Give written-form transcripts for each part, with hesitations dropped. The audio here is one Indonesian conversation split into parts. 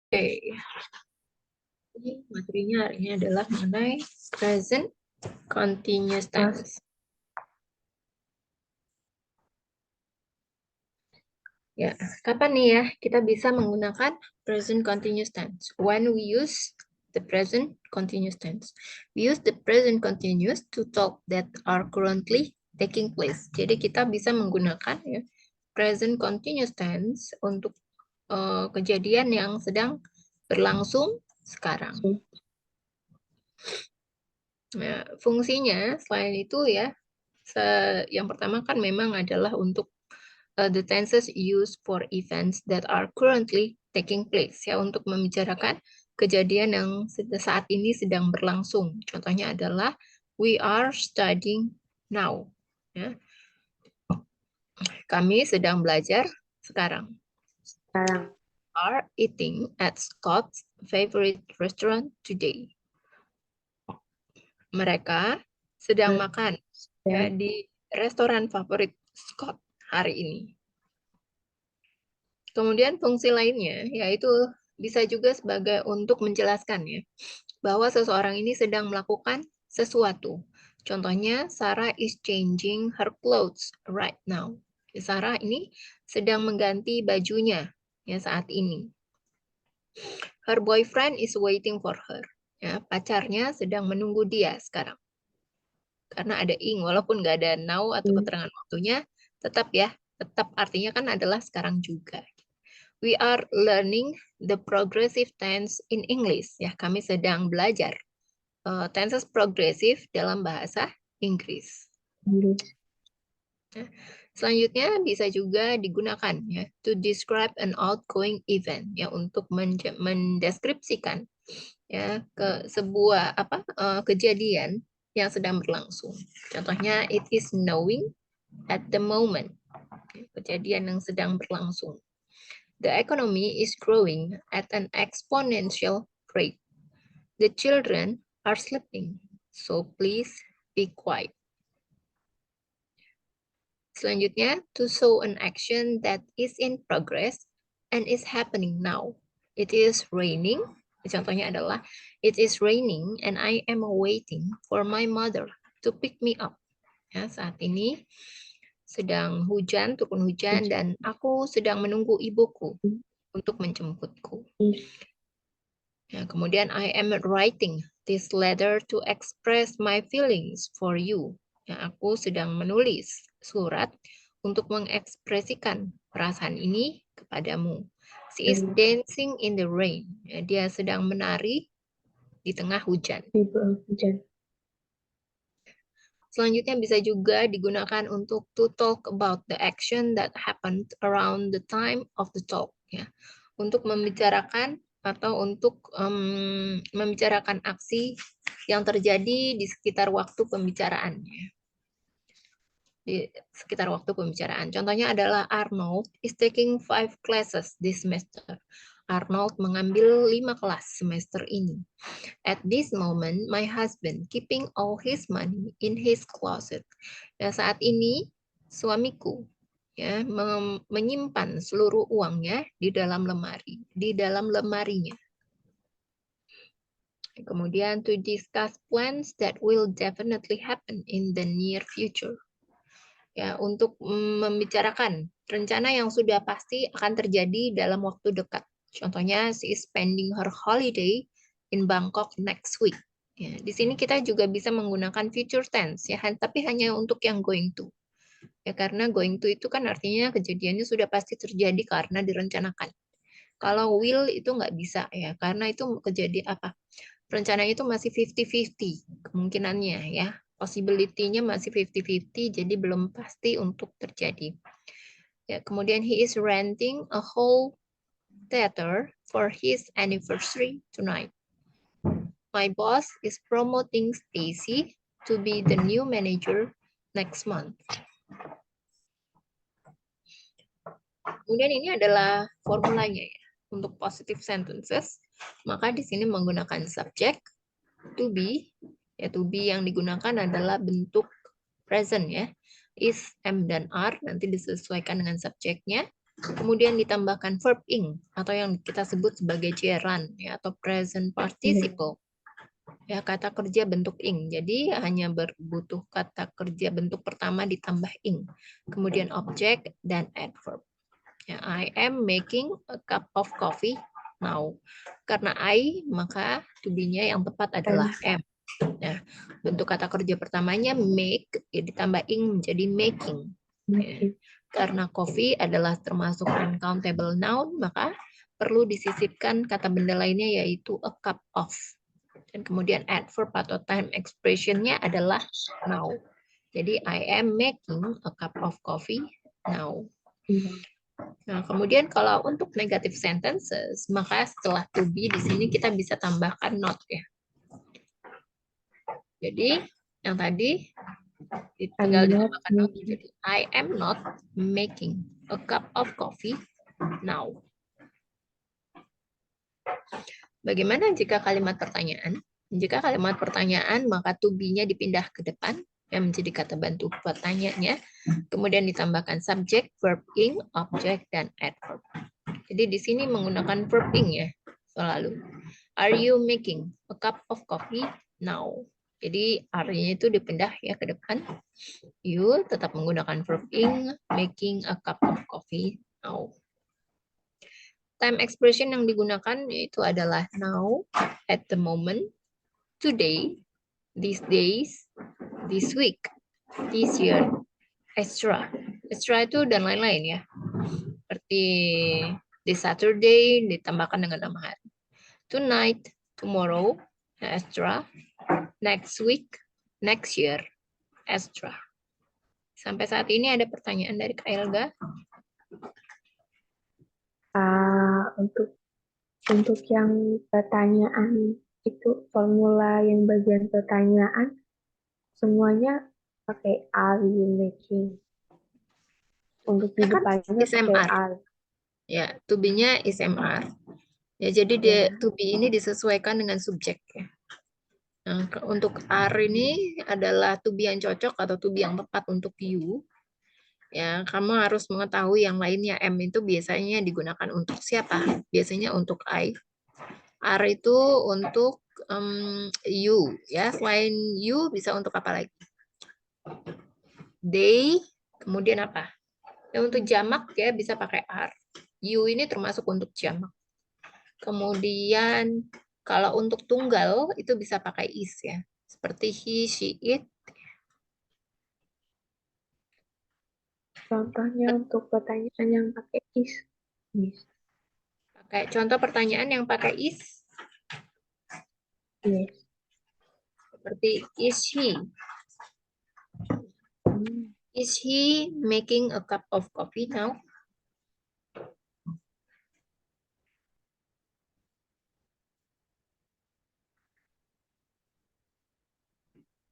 Oke, ini materinya hari ini adalah mengenai present continuous tense. Ya, kapan nih ya kita bisa menggunakan present continuous tense? When we use the present continuous tense. We use the present continuous to talk that are currently taking place. Jadi kita bisa menggunakan ya, present continuous tense untuk kejadian yang sedang berlangsung sekarang. Nah, fungsinya selain itu ya, yang pertama kan memang adalah untuk the tenses used for events that are currently taking place, ya, untuk membicarakan kejadian yang saat ini sedang berlangsung. Contohnya adalah we are studying now. Ya. Kami sedang belajar sekarang. Are eating at Scott's favorite restaurant today. Mereka sedang makan ya, di restoran favorit Scott hari ini. Kemudian fungsi lainnya yaitu bisa juga sebagai untuk menjelaskan ya bahwa seseorang ini sedang melakukan sesuatu. Contohnya Sarah is changing her clothes right now. Sarah ini sedang mengganti bajunya ya saat ini. Her boyfriend is waiting for her. Ya, pacarnya sedang menunggu dia sekarang. Karena ada ing, walaupun nggak ada now atau keterangan waktunya, tetap ya, tetap artinya kan adalah sekarang juga. We are learning the progressive tense in English. Ya, kami sedang belajar tenses progresif dalam bahasa Inggris. Ya. Selanjutnya bisa juga digunakan ya to describe an outgoing event ya untuk mendeskripsikan ya ke sebuah kejadian yang sedang berlangsung. Contohnya it is snowing at the moment. Kejadian yang sedang berlangsung. The economy is growing at an exponential rate. The children are sleeping, so please be quiet. Selanjutnya, to show an action that is in progress and is happening now. It is raining. Contohnya adalah, it is raining and I am waiting for my mother to pick me up. Ya, saat ini sedang hujan, turun hujan, dan aku sedang menunggu ibuku untuk menjemputku. Ya, kemudian I am writing this letter to express my feelings for you. Ya, aku sedang menulis surat untuk mengekspresikan perasaan ini kepadamu. She is dancing in the rain. Ya, dia sedang menari di tengah hujan. Selanjutnya bisa juga digunakan untuk to talk about the action that happened around the time of the talk. Ya, untuk membicarakan atau untuk membicarakan aksi yang terjadi di sekitar waktu pembicaraan. Di sekitar waktu pembicaraan. Contohnya adalah Arnold is taking 5 classes this semester. Arnold mengambil 5 kelas semester ini. At this moment, my husband keeping all his money in his closet. Nah, saat ini suamiku ya menyimpan seluruh uangnya di dalam lemarinya. Kemudian to discuss plans that will definitely happen in the near future. Ya, untuk membicarakan rencana yang sudah pasti akan terjadi dalam waktu dekat. Contohnya, she is spending her holiday in Bangkok next week. Ya, di sini kita juga bisa menggunakan future tense, ya, tapi hanya untuk yang going to. Ya, karena going to itu kan artinya kejadiannya sudah pasti terjadi karena direncanakan. Kalau will itu nggak bisa, ya, karena itu kejadian apa? Rencana itu masih 50-50 kemungkinannya, ya. Possibility-nya masih 50-50, jadi belum pasti untuk terjadi. Ya, kemudian he is renting a whole theater for his anniversary tonight. My boss is promoting Stacy to be the new manager next month. Kemudian ini adalah formulanya ya untuk positive sentences. Maka di sini menggunakan subject, to be, ya to be yang digunakan adalah bentuk present ya. Is, am, dan are nanti disesuaikan dengan subjeknya. kemudian ditambahkan verb ing atau yang kita sebut sebagai gerund ya, atau present participle. Ya, kata kerja bentuk ing. Jadi hanya berbutuh kata kerja bentuk pertama ditambah ing. Kemudian objek dan adverb. Ya, I am making a cup of coffee now. Karena I, maka to be-nya yang tepat adalah am. Nah, bentuk kata kerja pertamanya make, ya, ditambah ing menjadi making. Ya. Karena coffee adalah termasuk uncountable noun, maka perlu disisipkan kata benda lainnya yaitu a cup of. Dan kemudian adverb atau time expression-nya adalah now. Jadi I am making a cup of coffee now. Nah, kemudian kalau untuk negative sentences, maka setelah to be di sini kita bisa tambahkan not ya. Jadi yang tadi tinggal ditambahkan not, jadi I am not making a cup of coffee now. Bagaimana jika kalimat pertanyaan? Jika kalimat pertanyaan, maka to be-nya dipindah ke depan, yang menjadi kata bantu pertanyaannya. Kemudian ditambahkan subject, verb ing, object, dan adverb. Jadi di sini menggunakan verb ing ya, selalu. Are you making a cup of coffee now? Jadi are-nya itu dipindah ya ke depan. You tetap menggunakan verb ing, making a cup of coffee now. Time expression yang digunakan yaitu adalah now, at the moment, today, these days, this week, this year, extra. Extra itu dan lain-lain ya. Seperti this Saturday ditambahkan dengan nama hari. Tonight, tomorrow, extra. Next week, next year, extra. Sampai saat ini ada pertanyaan dari Kak Elga? Untuk yang pertanyaan itu formula yang bagian pertanyaan semuanya pakai are you making. Untuk di depannya pakai are. Ya, to be-nya is MR. Ya, jadi dia to be ini disesuaikan dengan subjek ya. Nah, untuk are ini adalah to be yang cocok atau to be yang tepat untuk you. Ya, kamu harus mengetahui yang lainnya. M itu biasanya digunakan untuk siapa? Biasanya untuk I. R itu untuk you. Ya, selain you bisa untuk apa lagi? They, kemudian apa? Ya, untuk jamak ya bisa pakai R. You ini termasuk untuk jamak. Kemudian kalau untuk tunggal itu bisa pakai is ya. Seperti he, she, it. Contohnya untuk pertanyaan yang pakai is. Pakai contoh pertanyaan yang pakai is. Yes. Seperti is he? Is he making a cup of coffee now?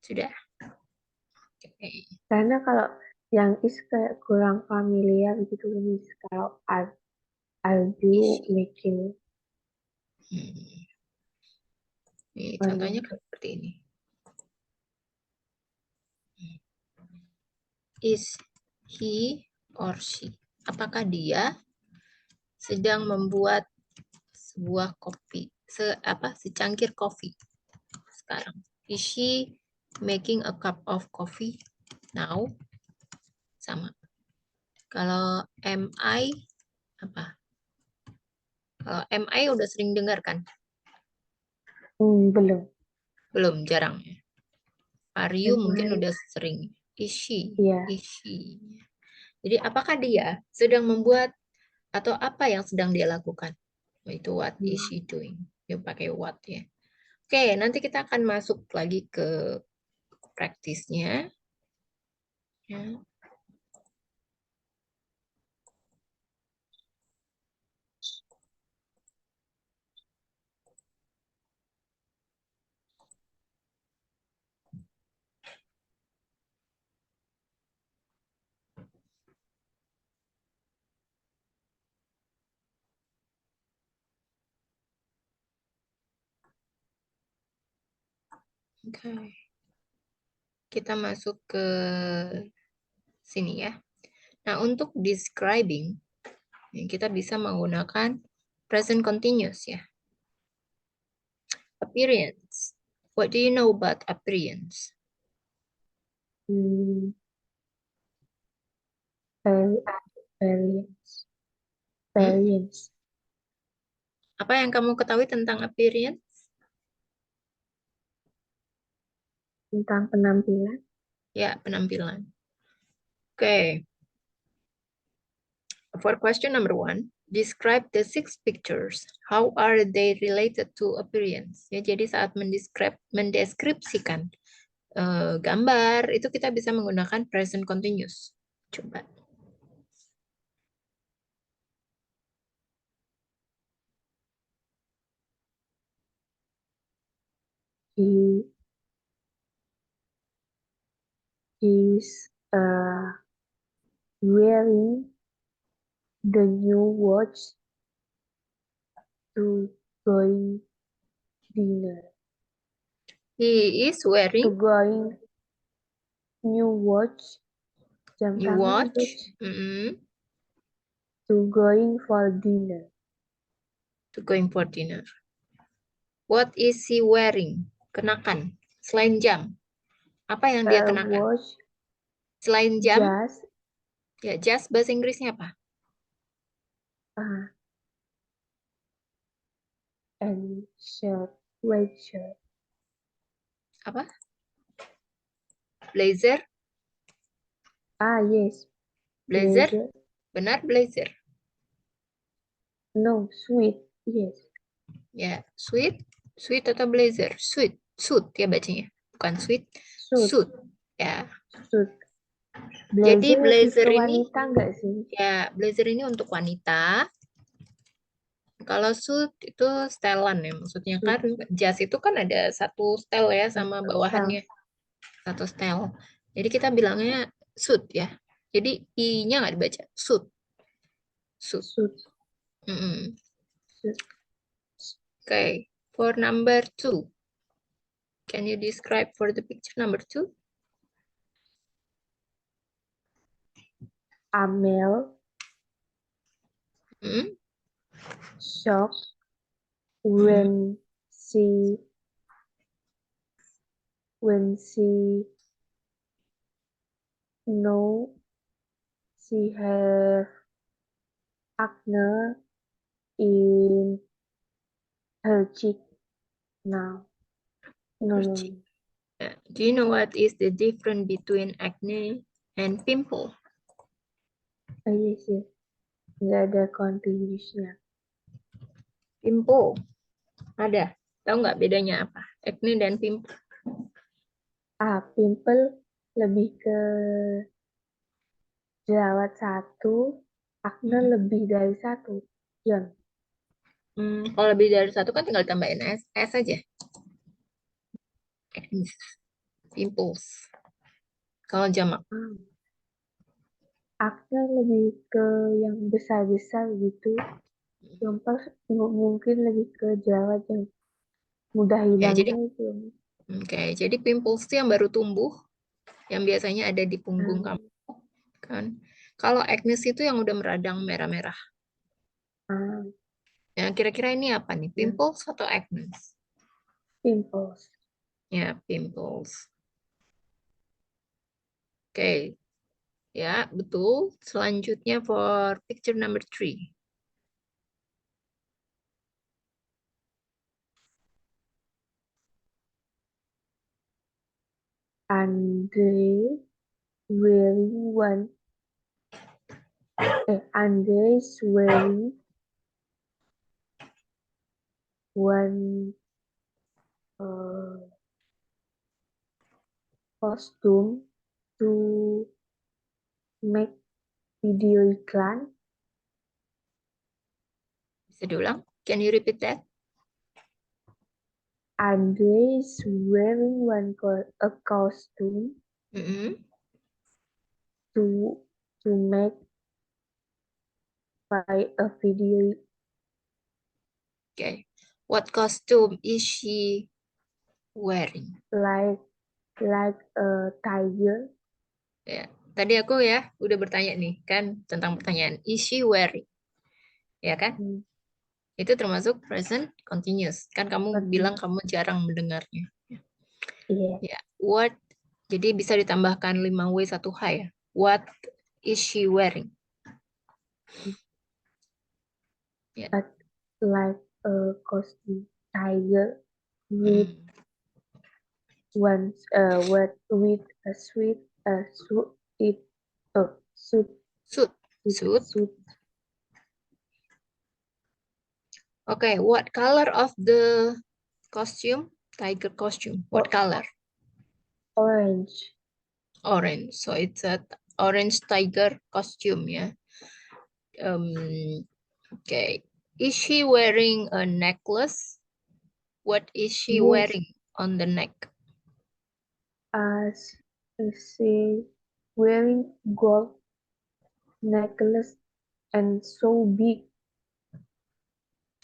Sudah. Okay. Karena kalau yang is kayak kurang familiar gitu Miss. Kalau are you making. Ini contohnya seperti ini. Is he or she? Apakah dia sedang membuat sebuah kopi, secangkir kopi sekarang? Is she making a cup of coffee now? Sama. Kalau am I apa? Kalau am I udah sering dengar kan? Belum. Belum, jarang ya. Are you mungkin udah sering. Is she? Yeah. Is she? Jadi apakah dia sedang membuat atau apa yang sedang dia lakukan? Itu what is she doing? Dia pakai what ya. Oke, nanti kita akan masuk lagi ke praktisnya. Ya. Oke. Kita masuk ke sini ya. Nah, untuk describing Kita bisa menggunakan present continuous ya. Appearance. What do you know about appearance? Hmm, vari- variance. Hmm? Variance. Apa yang kamu ketahui tentang appearance? Tentang penampilan. Ya, penampilan. Oke. For question number 1, describe the 6 pictures. How are they related to appearance? Ya, jadi saat mendeskripsikan gambar, itu kita bisa menggunakan present continuous. Coba. He is wearing the new watch to going dinner. He is To wearing going new watch. Jam new tangan watch. watch. Mm-mm. To going for dinner. To going for dinner. What is he wearing? Kenakan. Selain jam. Apa yang dia A kenakan? watch. Selain jam, Just. ya jas bahasa Inggrisnya apa? Uh, and shirt. White shirt. Apa? Blazer? Ah, yes. Blazer? Blazer. Benar blazer. No, sweet. Yes. Ya, suit. Suit atau blazer? Suit. Suit ya bacanya. Bukan sweet. Suit. Suit. Ya. Suit. Jadi Blazer lebih blazer ke ini, wanita nggak sih? ya blazer ini untuk wanita. Kalau suit itu setelan ya. Maksudnya kan Suit. jas itu kan ada satu setel ya sama Style. bawahannya. Satu setel. Jadi kita bilangnya suit ya. Jadi I-nya nggak dibaca. Suit. Suit. Suit. Mm-mm. Suit. Okay. For number 2. Can you describe for the picture number 2? Amel Mm-mm. shocked Mm-mm. she when she know she have acne in her cheek now. No, no, no. Do you know what is the difference between acne and pimple? Yes, yes. Nggak ada continuousnya. Pimple. Ada. Tahu nggak bedanya apa? Acne dan pimple. Ah, pimple lebih ke jerawat satu, acne Mm-mm. lebih dari satu. John. Kalau lebih dari satu kan tinggal tambahin S aja. Acne. Pimples. Kalau jamak. Ah, acne lebih ke yang besar-besar gitu. Pimples mungkin lebih ke jerawat yang mudah Ya, hilangnya jadi itu. jadi pimples itu yang baru tumbuh, yang biasanya ada di punggung kamu Hmm, kan. Kalau acne itu yang udah meradang merah-merah. ah, Ya, kira-kira ini apa nih? ya, Pimples atau acne? pimples. Ya, pimples. Oke, ya, betul. Selanjutnya for picture number 3. Andre wearing one. Andre is wearing one uh, costume to make video iklan. Bisa diulang? Can you repeat that? Andre is wearing a costume Mm-mm. to make by a video Okay. What costume is she wearing? like a tiger. Ya, tadi aku ya udah bertanya nih kan tentang pertanyaan is she wearing. ya kan? Hmm. Itu termasuk present continuous. Kan kamu bilang Continue. kamu jarang mendengarnya. Iya. Ya, what, jadi bisa ditambahkan 5W 1H ya. What is she wearing? Ya. But like a costume tiger with Mm. with a sweet suit it suit Suit. with Suit. suit Okay, what color of the costume? Tiger costume. What or color? orange. Orange. So it's a orange tiger costume, yeah. Okay. Is she wearing a necklace? What is she Yes, wearing on the neck? as she wearing gold necklace and so big.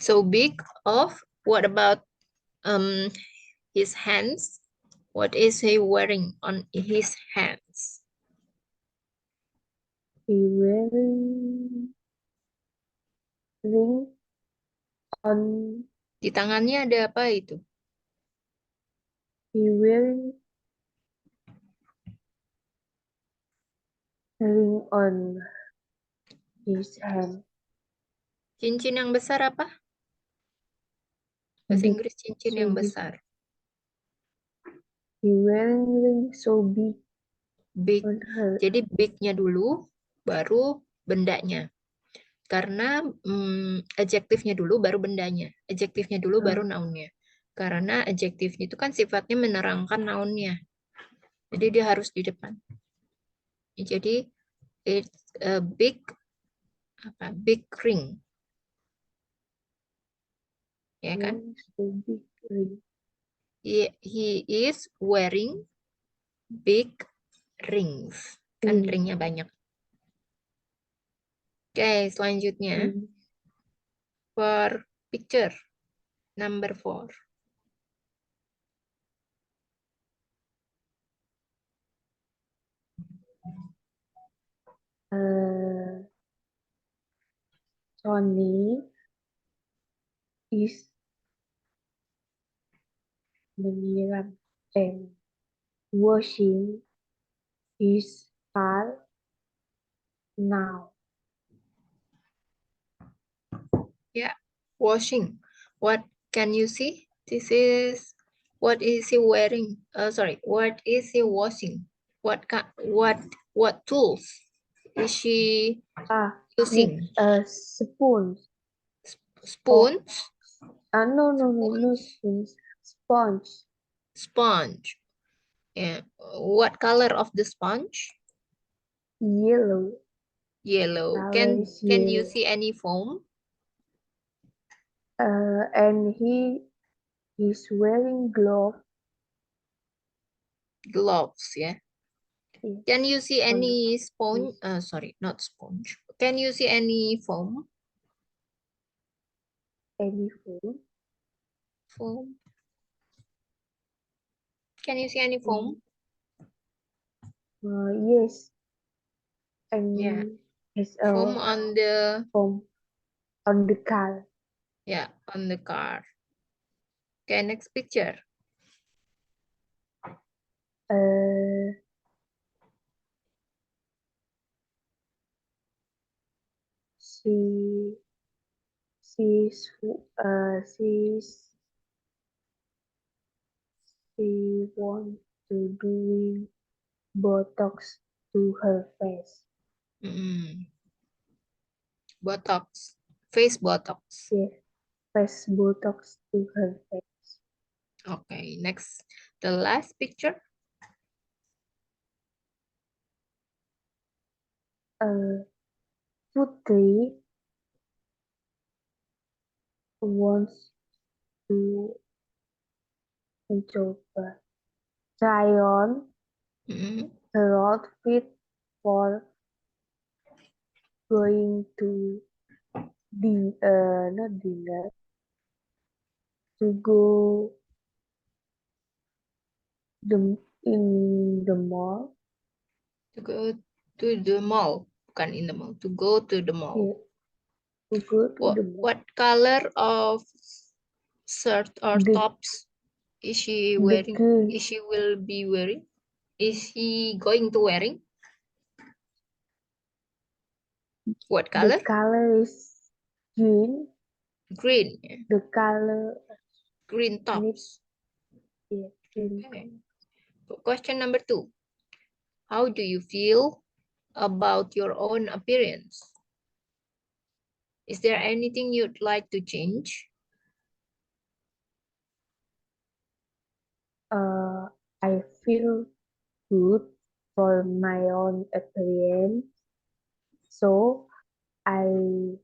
So big of, what about um his hands? What is he wearing on his hands? He wearing ring on. Di tangannya ada apa itu? He wearing ring on his hand. Cincin yang besar apa? Bahasa Big, Inggris cincin so yang big. besar. He wearing ring so big Big. on her. Jadi big-nya dulu, baru bendanya. Karena adjektifnya dulu, baru bendanya. Adjektifnya dulu, baru Uh, noun-nya. Karena adjektifnya itu kan sifatnya menerangkan noun-nya. Jadi dia harus di depan. Jadi it's a big big ring, ya kan? ring so big ring. He is wearing big rings. Kan Ring. ringnya banyak. Oke, selanjutnya Ring. for picture number 4. Sony is menyiram and washing his car now. Yeah, washing. What can you see? This is, what is he wearing? Sorry, what is he washing? What tools is she With using? a spoon. Oh, Spoons, no spoons. Sponge. sponge. Yeah. What color of the sponge? Yellow. Yellow. Color Can is can you yellow. see any foam? And he's wearing glove. Gloves, yeah. Yes, Can you see on any sponge? his Sorry, not sponge. Can you see any foam? uniform. Foam. Can you see any foam? Yes, Yeah. and has Foam a on the, foam on the car. yeah, on the car. Okay, next picture. Uh, she she's she's she wants to doing Botox to her face. Botox. Face Botox. Yes, face Botox to her face. Okay, next. The last picture. Putri wants to mencoba try on Mm-mm. her outfit for going to not dinner, to go the in the mall. To go to the mall. Bukan in the mall. To go to the mall. Yeah, to go to the mall. What color of shirt or The tops is she the wearing? girl, Is she will be wearing? Is he going to wearing? What the color? color is green. Green. The color Green need tops. green. Okay. Question number 2. How do you feel about your own appearance? Is there anything you'd like to change? I feel good for my own appearance, so I'm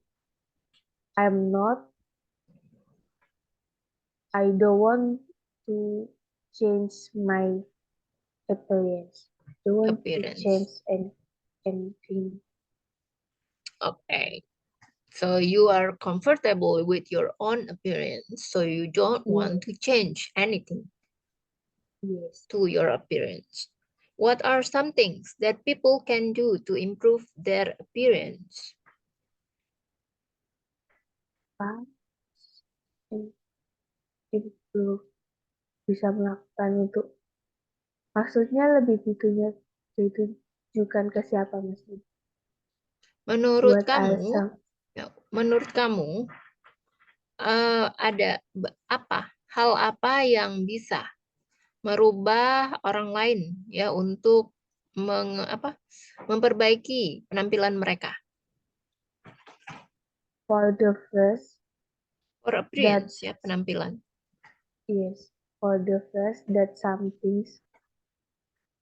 not. I don't want to change my appearance. Don't want to change Appearance. anything. Okay. So you are comfortable with your own appearance, so you don't want Yes, to change anything yes. to your appearance. What are some things that people can do to improve their appearance? Apa yang itu bisa melakukan untuk maksudnya lebih ditujukan ke siapa mas? Menurut Buat kamu, Alsam. menurut kamu ada hal apa yang bisa merubah orang lain ya untuk memperbaiki penampilan mereka For the first, or that appearance ya penampilan. yes, for the first that some things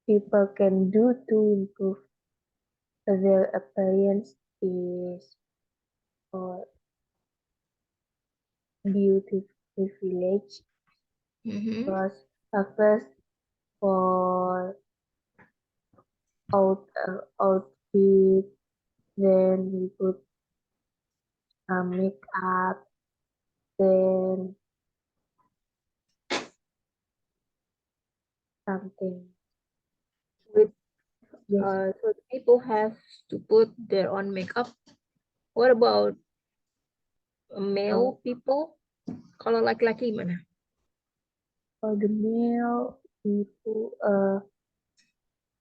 people can do to improve their appearance is for beauty privilege. Mhm. First for outfit, then we put makeup, then something. With Yes, so the people have to put their own makeup. What about male people? Kalau laki-laki gimana? for the male people,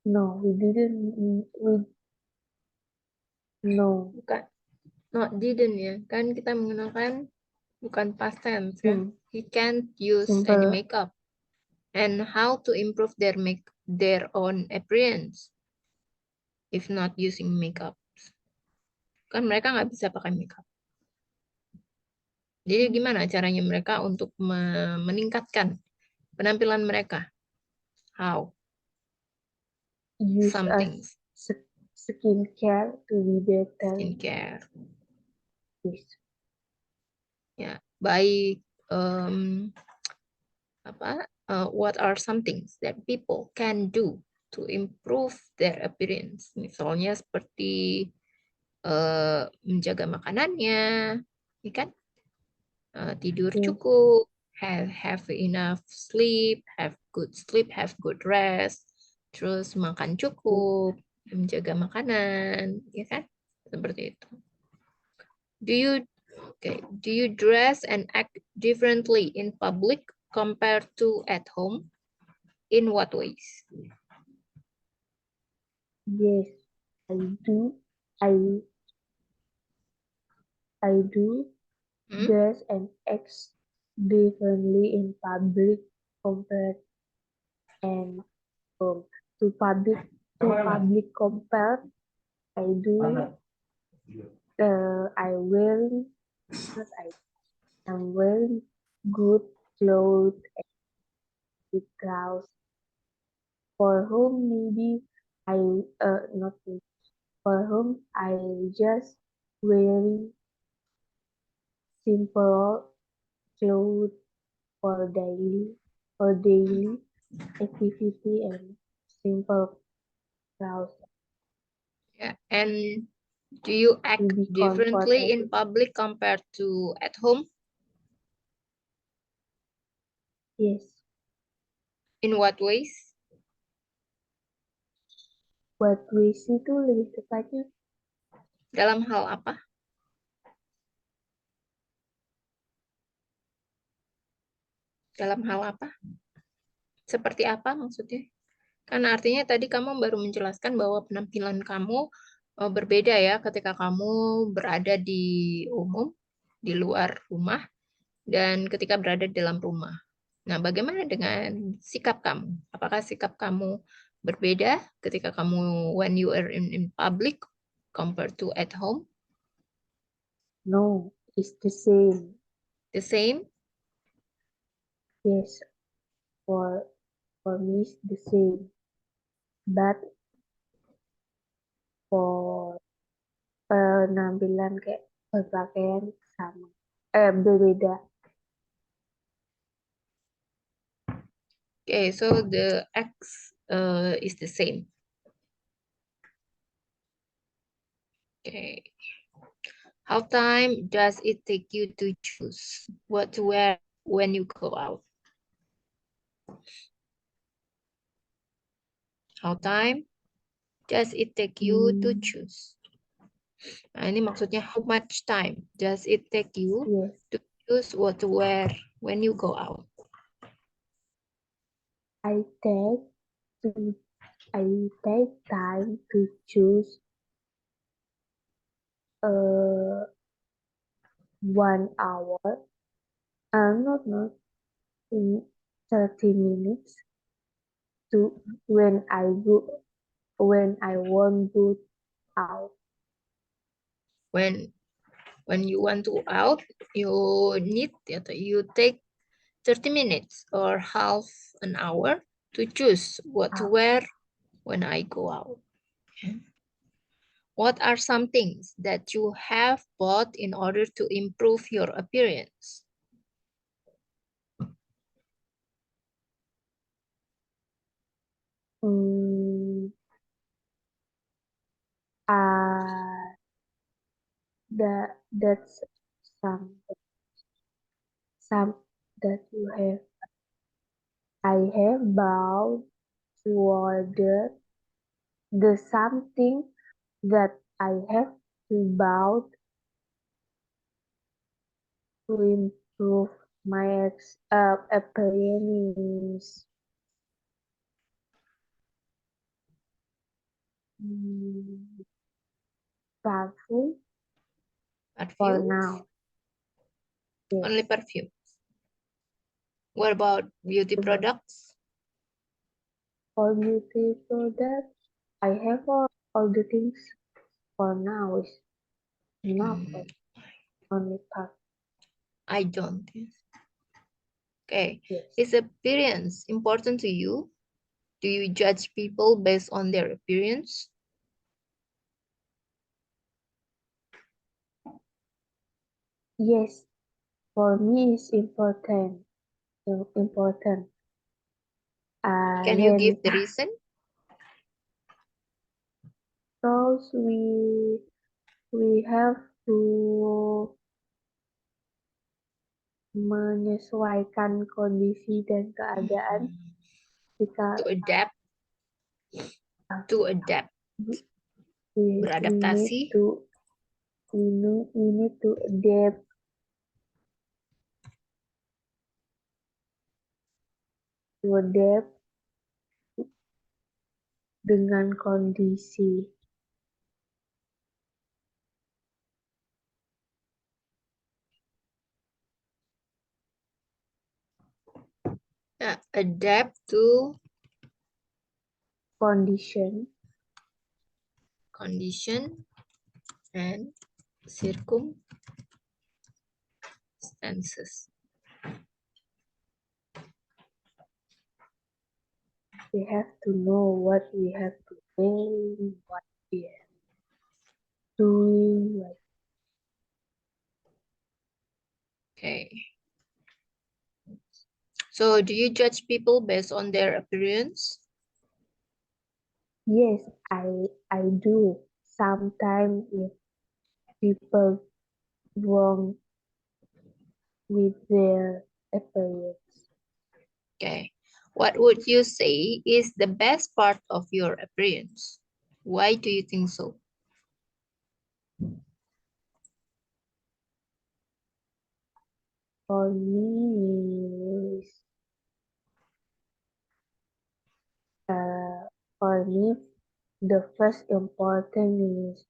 no, we didn't. No. Bukan, not didn't ya. Kan kita mengenalkan bukan past tense ya. He can't use any Simple. makeup. And how to improve their own appearance if not using makeup. Kan mereka nggak bisa pakai makeup. Jadi gimana caranya mereka untuk meningkatkan penampilan mereka? How? Use Some as things. skincare to be better. Skincare. Yes. Ya, baik. What are some things that people can do to improve their appearance? Misalnya seperti menjaga makanannya, ya kan? Tidur Yes. cukup, have enough sleep, have good rest, terus makan cukup, menjaga makanan, ya kan? Seperti itu. Do you dress and act differently in public compared to at home? In what ways? Yes, I do. I do dress and act differently in public compared and to public compared. I do. I'm wearing good clothes and good clothes. For whom maybe I not me. For whom I just wearing simple clothes for daily activity and simple clothes Yeah. And do you to act be differently comfortable. in public compared to at home? Yes, In what ways? buat puisi itu lebih tepatnya Dalam hal apa? Dalam hal apa? Seperti apa maksudnya? Karena artinya tadi kamu baru menjelaskan bahwa penampilan kamu berbeda ya ketika kamu berada di umum, di luar rumah, dan ketika berada di dalam rumah. Nah, bagaimana dengan sikap kamu? Apakah sikap kamu berbeda ketika kamu when you are in public compared to at home? No, it's the same. The same? Yes, for me it's the same. But for penampilan kayak berpakaian sama. Berbeda. Okay, so the X is the same. Okay. How time does it take you to choose what to wear when you go out? How time does it take you to Hmm, choose? Nah, ini maksudnya how much time does it take you yes, to choose what to wear when you go out? I take to I take time to choose 1 hour. Not in 30 minutes to when I won't go out. When you want to out, you need atau you take 30 minutes or half an hour to choose what to Out. wear when I go out. What are some things that you have bought in order to improve your appearance? Hmm, uh, that's some that you have. I have bought to order the something that I have to bought to improve my appearance. Hmm, Perfume for Perfume? now. Only Yes. perfume. What about beauty Mm. products? For beauty products, I have all the things for now. Is enough for Hmm, only perfume. I don't. Okay. Yes. Is appearance important to you? Do you judge people based on their appearance? Yes. For me, it's important. Important. Can you When give the reason? because we have to menyesuaikan kondisi dan keadaan jika To adapt, to adapt, we need beradaptasi. to adapt dengan kondisi. Adapt to Condition. condition and circumstances. We have to know what we have to do, what we are doing. Okay. So do you judge people based on their appearance? Yes, I do. Sometimes if people wrong with their appearance. Okay. What would you say is the best part of your appearance? Why do you think so? For me, me, the first important is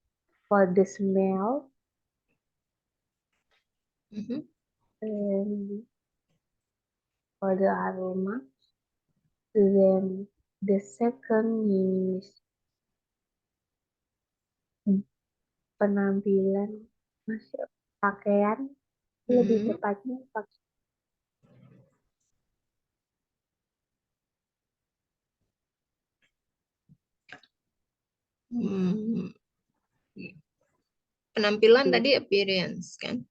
for the smell and for the aroma. Then the second is penampilan, pakaian, lebih tepatnya penampilan tadi appearance kan?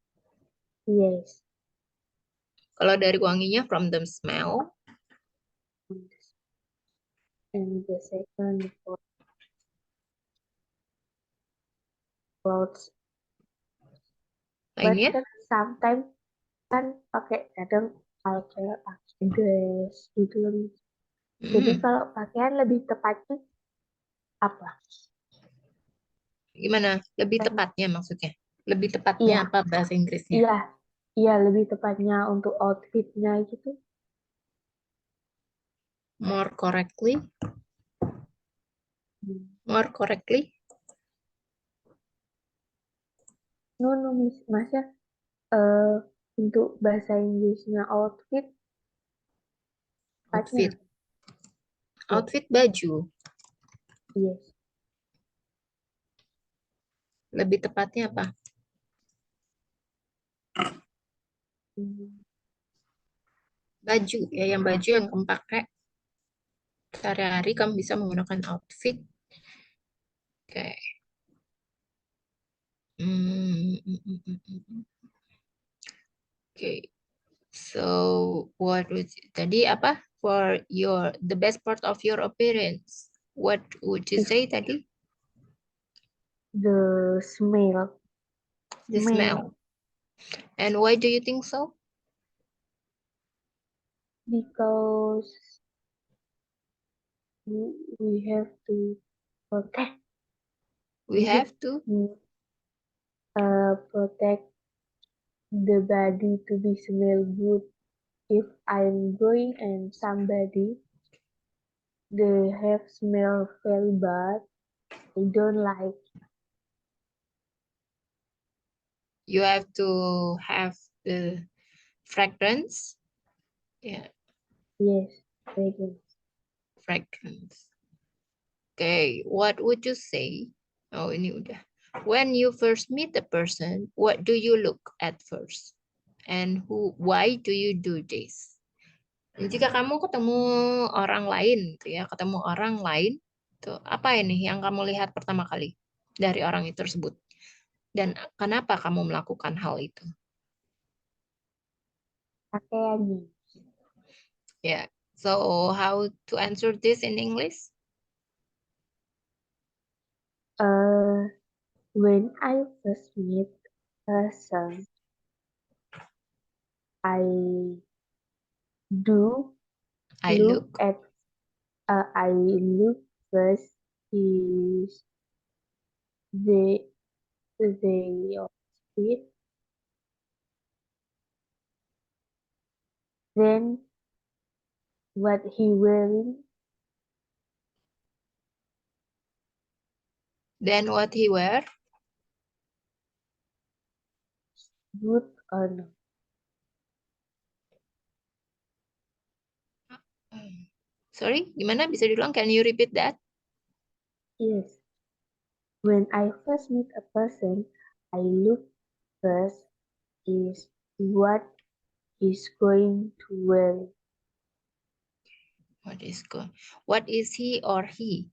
Yes. Kalau dari wanginya from the smell. And the second for clothes. But Lainnya? kan sometimes kan pakai kadang kalau cewek pakai dress gitu loh. Jadi kalau pakaian lebih tepatnya apa? Gimana? Lebih tepatnya maksudnya? Lebih Iya, tepatnya apa bahasa Inggrisnya? iya lebih tepatnya untuk outfitnya gitu. More correctly? More correctly? No, Masnya untuk bahasa Inggrisnya outfit. Outfit. Yes. Outfit baju. Yes. Lebih tepatnya apa? Baju ya, yang baju yang kamu pakai sehari-hari kamu bisa menggunakan outfit. Oke. Okay. So what was tadi apa? For the best part of your appearance. What would you say tadi? The smell. The smell. And why do you think so? Because we have to protect. We have to. Protect the body to be smell good. If I'm going and somebody they have smell very bad, I don't like. You have to have the fragrance. Yeah. Yes, fragrance. Fragrance. Okay, what would you say? Oh, ini udah. When you first meet the person, what do you look at first? And why do you do this? Jika kamu ketemu orang lain, gitu ya, ketemu orang lain, tuh apa ini yang kamu lihat pertama kali dari orang itu tersebut? Dan kenapa kamu melakukan hal itu? Pakaiannya. Yeah. So how to answer this in English? When I first meet a person, I do look at. I look first is the outfit, then what he wearing, Then what he wear? good or not. Sorry, gimana? Bisa diulang? Can you repeat that? Yes. When I first meet a person, I look first is what he's going to wear. What is he or he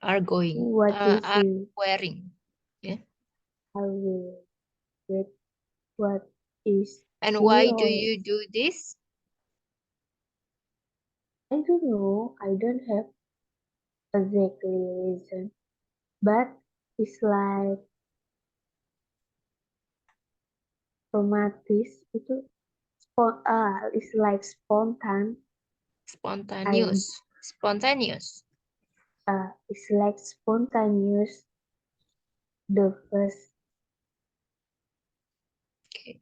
are going? What is Are he? wearing? Yeah. I will get what is And he why do or you do this? I don't know. I don't have exactly reason, but it's like otomatis itu it's like spontan. Spontaneous. Spontaneous. It's like spontaneous. The first. Okay.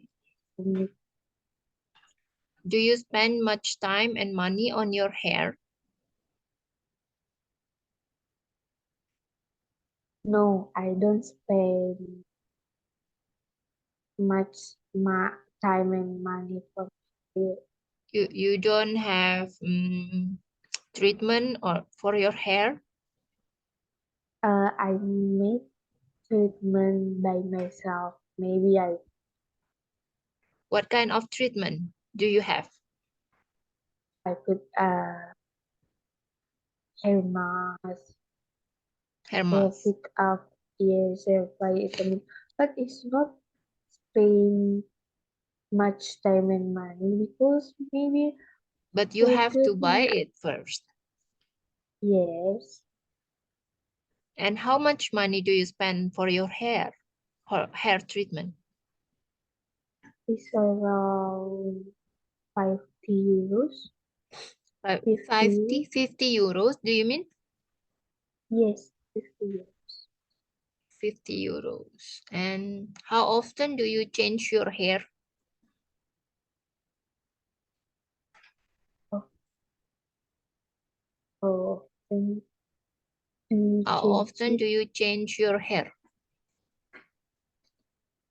Do you spend much time and money on your hair? No, I don't spend much time and money for hair. You don't have treatment or for your hair? I make treatment by myself. Maybe What kind of treatment do you have? I put hair mask, Hair hair mask. pick up, yes, hair vitamin, but it's not spend much time and money because maybe But you hair have to buy treatment, it first. yes, And how much money do you spend for your hair or hair treatment? it's around 50 euros. 50, 50 euros, do you mean? yes, 50 euros. 50 euros. And how often do you change your hair? Oh, oh, then you How change often it? do you change your hair?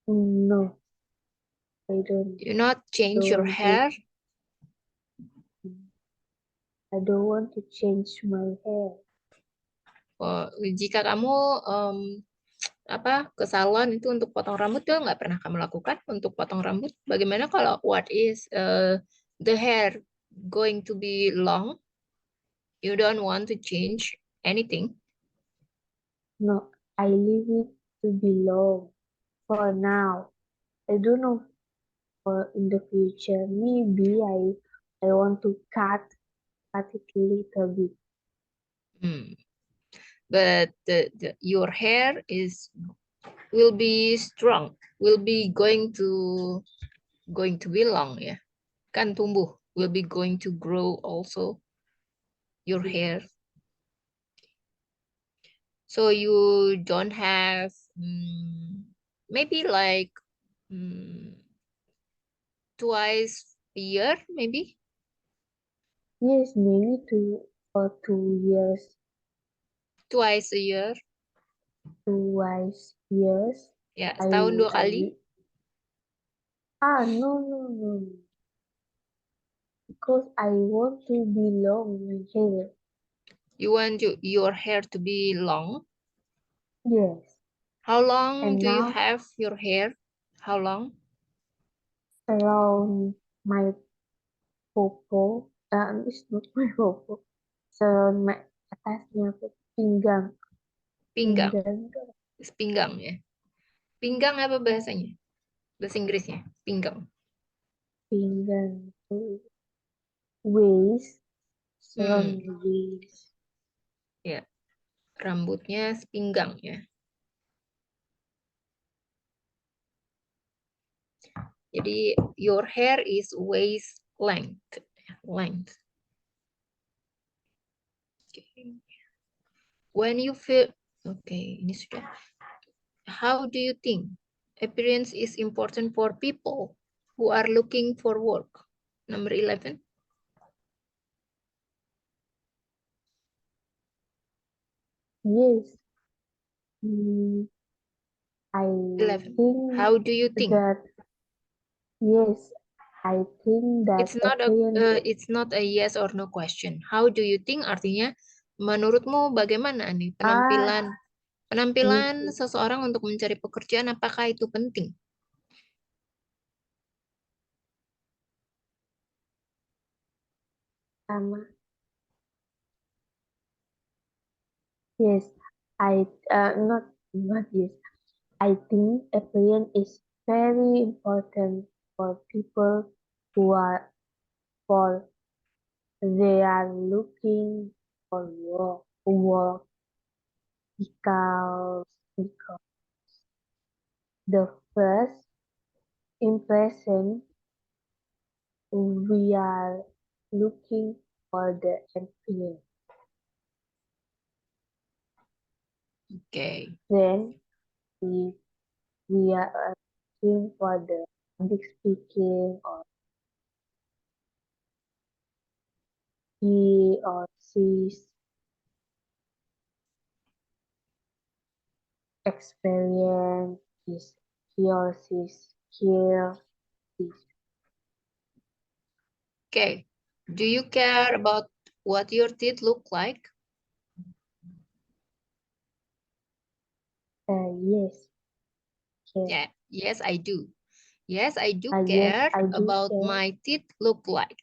No, You not change your don't hair? do, I don't want to change my hair. Jika kamu ke salon itu untuk potong rambut tuh nggak pernah kamu lakukan untuk potong rambut? Bagaimana kalau what is the hair going to be long? You don't want to change anything. No, I leave it to belong for now. I don't know for in the future. Maybe I want to cut it a little bit. Hmm. But your hair will be strong, will be going to be long ya. Kan tumbuh, will be going to grow also your hair. So you don't have maybe like twice a year, maybe Yes, maybe 2 years, twice a year. twice years. Ya, I setahun dua I kali. no, because I want to belong my hair. You want your hair to be long. Yes, How long and do you now have your hair? How long? around my popo, it's not my popo, surround my atasnya pinggang, Pinggang. pinggang, Pinggang ya. Pinggang apa bahasanya? Bahasa Inggrisnya. Pinggang. pinggang tuh waist, Hmm, surround waist. ya. Rambutnya sepinggang ya. Jadi your hair is waist length. Length. Okay. When you feel ini sudah. How do you think appearance is important for people who are looking for work? Number 11. Yes, mm, I 11. think How do you think? that yes, I think that appearance. It's not a yes or no question. How do you think artinya menurutmu bagaimana nih Ah, penampilan yes, seseorang untuk mencari pekerjaan apakah itu penting? sama. Yes, I not yes. I think appearance is very important for people who are for they are looking for work because the first impression we are looking for the appearance. Okay. Then we we are looking for the public speaking or he or she experience is yours is here is Okay. Do you care about what your teeth look like? yes. Yes. Yeah. Yes, I do. Yes, I do Yes, care I do about care. my teeth look like.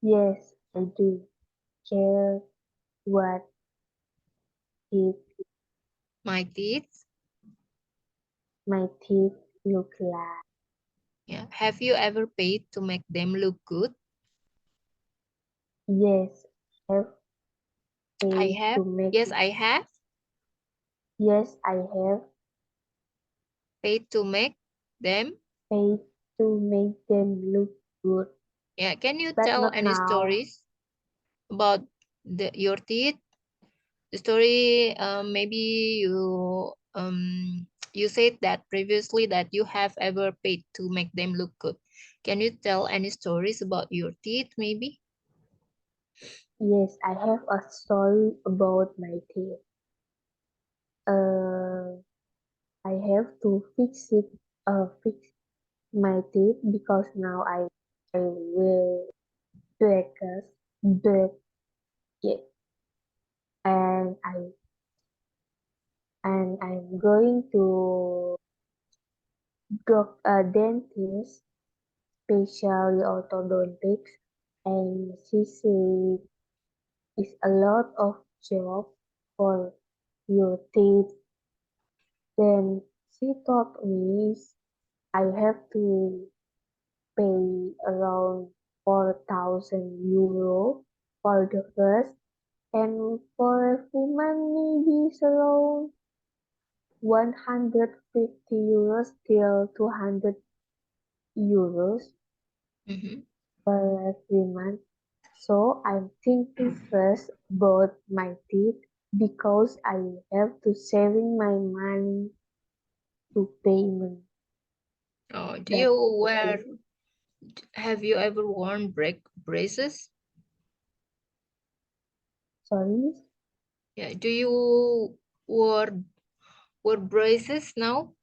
Yes, I do care what it, My teeth. my teeth look like. Yeah. Have you ever paid to make them look good? Yes, have I paid have. to make. Yes, I have Yes, I have paid to make them. paid to make them look good, Yeah. Can you but tell not any now. stories about your teeth? The story, maybe you said that previously that you have ever paid to make them look good. Can you tell any stories about your teeth, maybe? Yes, I have a story about my teeth. Uh, I have to fix my teeth because now I will break it, and I'm going to a dentist, specially orthodontics, and she said it's a lot of job for your teeth. Then she told me I have to pay around 4,000 euro for the first, and for every month maybe it's around 150 euros till 200 euros Mm-hmm. per every month. So I'm thinking first about my teeth because I have to saving my money to payment. Oh, do That's you the wear, thing. have you ever worn braces? Sorry? Yeah, do you wear braces now?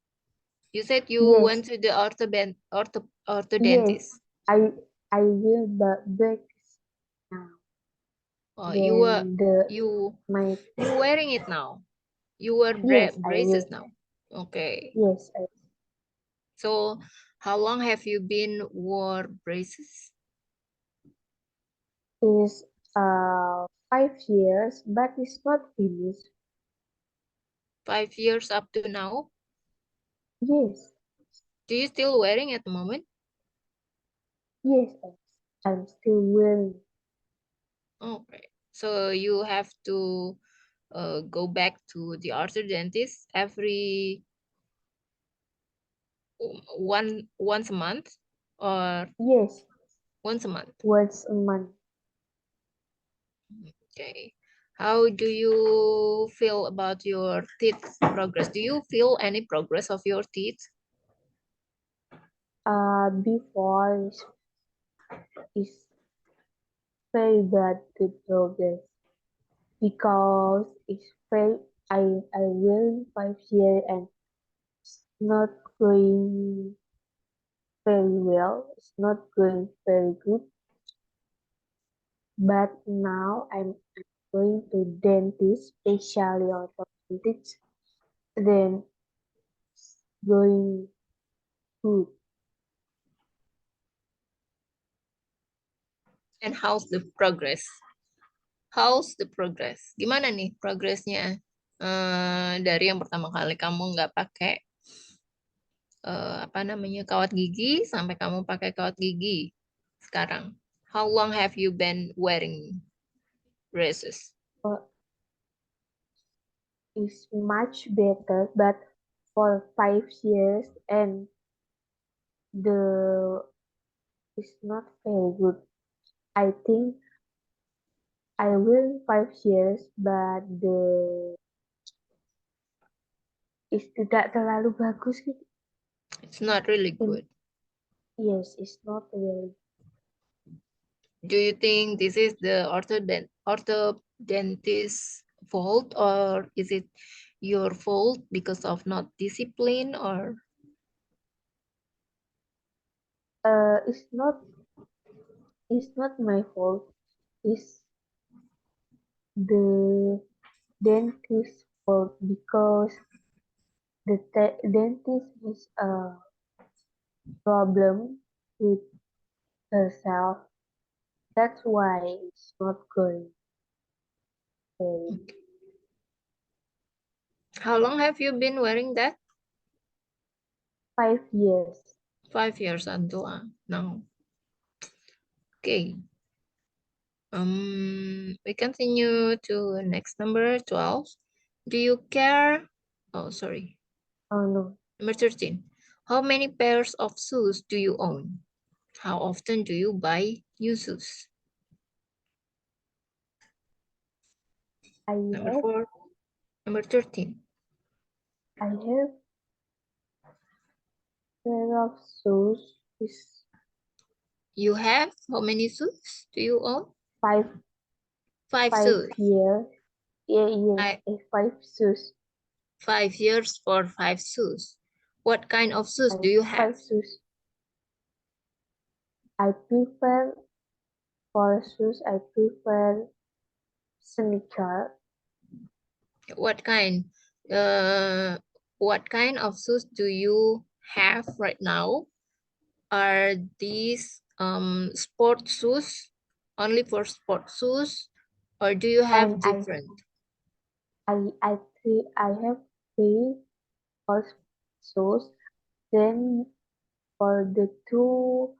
You said you Yes, went to the yes. orthodontist. I I will break now. Oh, Then the you my you wearing it now. You wear yes I braces will. now. Okay. Yes, I So how long have you been wore braces? is 5 years, but it's not finished. 5 years up to now. Yes, Do you still wearing at the moment? yes, I'm still wearing. Okay. So you have to go back to the orthodontist every once a month or Yes, once a month. once a month. Okay. How do you feel about your teeth progress? Do you feel any progress of your teeth? Before is very bad to progress because it's very I will 5 years and it's not going very well. It's not going very good. But now I'm going to dentist, especially orthodontics. Then going good. And how's the progress? How's the progress? Gimana nih progresnya dari yang pertama kali kamu nggak pakai apa namanya kawat gigi sampai kamu pakai kawat gigi sekarang? How long have you been wearing braces? Is much better, but for 5 years and the is not very good. I think I will 5 years, but the is tidak terlalu bagus gitu. It's not really And good. yes, it's not really. Do you think this is the orthodontist fault or is it your fault because of not discipline or It's not my fault. It's the dentist's fault because the dentist has a problem with herself. That's why it's not going well. how long have you been wearing that? 5 years. 5 years until now. Okay. We continue to next number 12. Do you care? Oh, sorry. Oh no, Number 13. How many pairs of shoes do you own? How often do you buy new shoes? I Number have 4. Number 13. I have pair of shoes. Is You have how many shoes do you own? five 5 five shoes. years. Yeah, yes, I, 5 shoes. 5 years for 5 shoes. What kind of shoes do you have? Five shoes. I prefer for shoes. I prefer sneaker. What kind? Uh, what kind of shoes do you have right now? Are these sport shoes only for sport shoes, or do you have And different? I have three for shoes. Then for the two,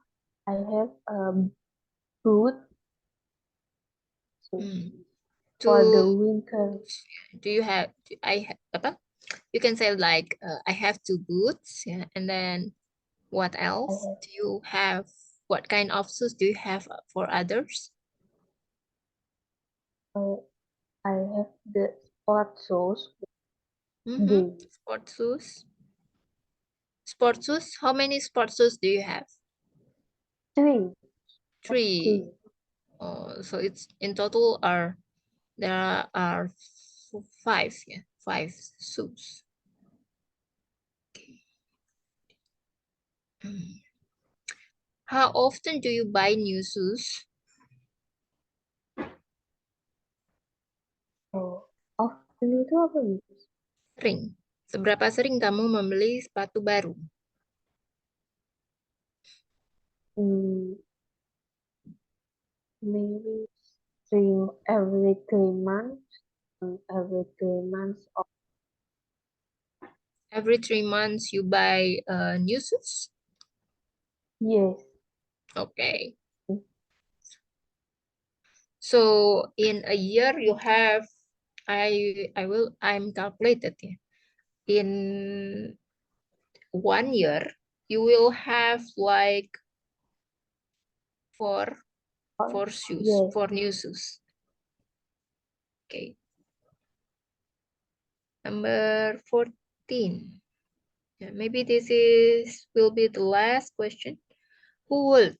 I have boot shoes Hmm. for the To winter. do you have? Apa? You can say like I have two boots, yeah, and then what I else? have Do you have? What kind of shoes do you have for others? uh, I have the sport shoes. Mm-hmm. The Sport shoes. Sport shoes. How many sport shoes do you have? three, Three. three. So it's in total are there are five. Yeah, 5 shoes. Okay. Hmm. How often do you buy new shoes? Oh, often itu apa nih? Sering. Seberapa sering kamu membeli sepatu baru? Hmm, maybe every 3 months. Every 3 months. Or Every 3 months you buy new shoes? yes. Okay. So in a year you have, I'm calculated, yeah. In 1 year you will have like four Or, shoes, yes. 4 new shoes. Okay. Number 14. Yeah, maybe this will be the last question. Who would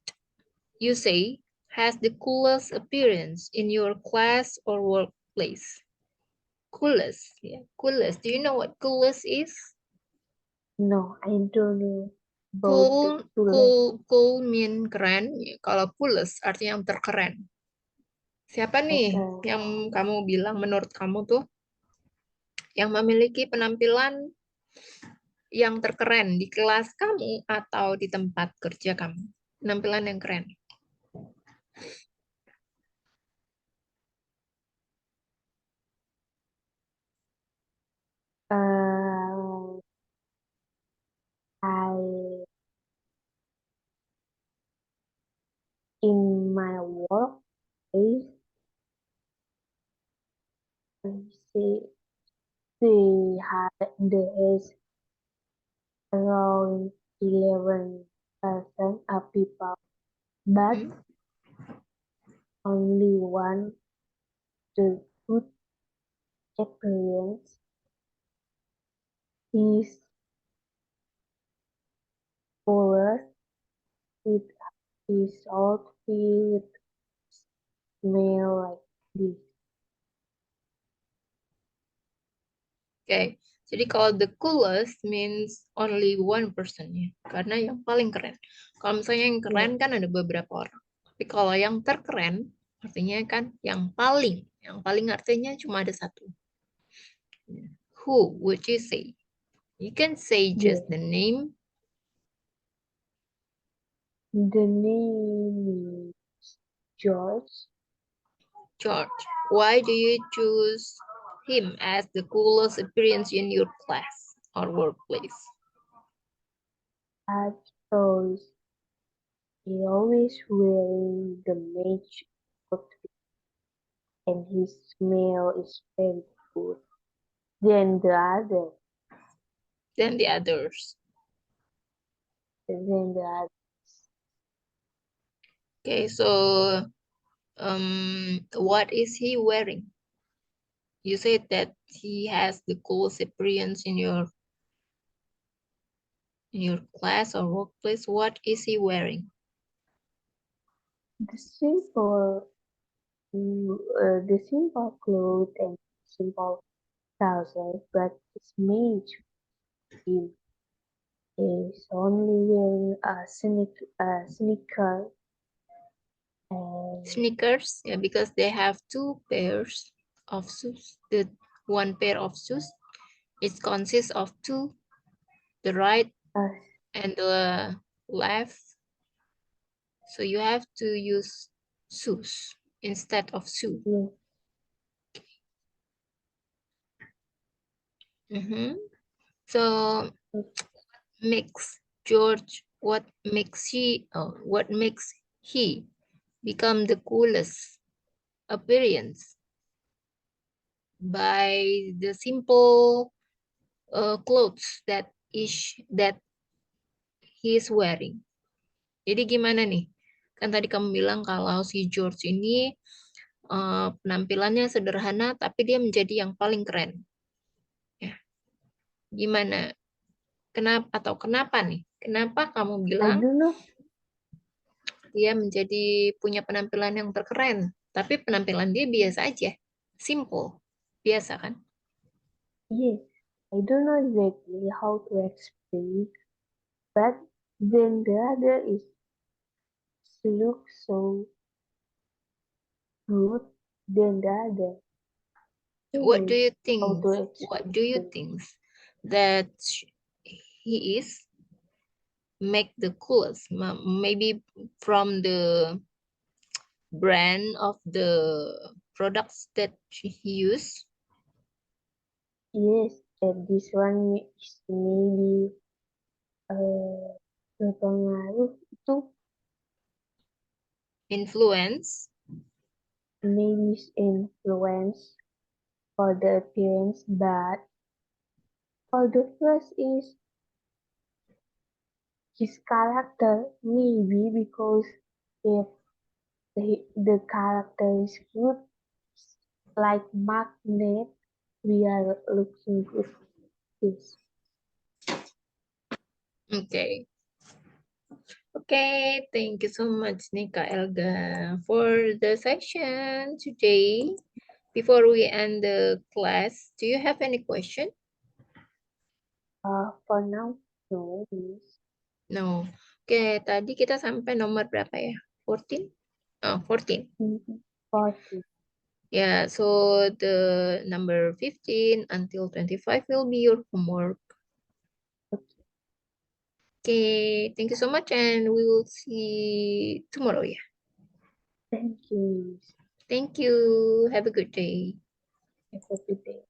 you say has the coolest appearance in your class or workplace? Coolest, yeah, coolest. Do you know what coolest is? No, I don't know about the Cool, coolest. cool mean keren. Ya, kalau coolest artinya yang terkeren. Siapa nih Okay. yang kamu bilang menurut kamu tuh yang memiliki penampilan yang terkeren di kelas kamu atau di tempat kerja kamu? Penampilan yang keren. I in my workplace, I see there is around 11% of people, but Hmm? only one the good experience is poor with his outfit smell like this. Oke, jadi kalau the coolest means only one person ya, karena yang paling keren. Kalau misalnya yang keren kan ada beberapa orang. Tapi kalau yang terkeren, artinya kan yang paling. Yang paling artinya cuma ada satu. Who would you say? You can say just the name. The name is George. George. Why do you choose him as the coolest appearance in your class or workplace? At first, he always wearing the match outfit, and his smell is very good. Then the other, Then the others. then the other. Okay, so what is he wearing? You said that he has the coolest appearance in your class or workplace. What is he wearing? The simple, the simple clothes and simple trousers, but his match is only wearing a sneaker and Sneakers, yeah, because they have two pairs of shoes. The one pair of shoes, it consists of two, the right uh, and the left. So you have to use shoes instead of shoe. yes, So makes George, what makes he become the coolest appearance? By the simple clothes that he is wearing. Jadi gimana nih? Kan tadi kamu bilang kalau si George ini penampilannya sederhana, tapi dia menjadi yang paling keren. Ya, gimana? Kenapa nih? Kenapa kamu I bilang don't know. dia menjadi punya penampilan yang terkeren, tapi penampilan dia biasa aja, simple, biasa kan? Yes, I don't know exactly how to explain, but then the other is look so good than the other. What do Yes, you how think? to What do you explain. think that he is make the coolest? Maybe from the brand of the products that he use, Yes, and this one is maybe berpengaruh itu influence. maybe influence for the appearance, but for the first is his character, maybe because if the character is good, like magnet, we are looking good. Yes. Okay. Okay, thank you so much, Nika Elga, for the session today. Before we end the class, do you have any question? For now, no, miss. No. Oke, tadi kita sampai nomor berapa ya? 14? Oh, 14. 40. Yeah, so the number 15 until 25 will be your homework. Okay, thank you so much and we will see tomorrow. Yeah. Thank you, miss. Thank you. Have a good day. Have a good day.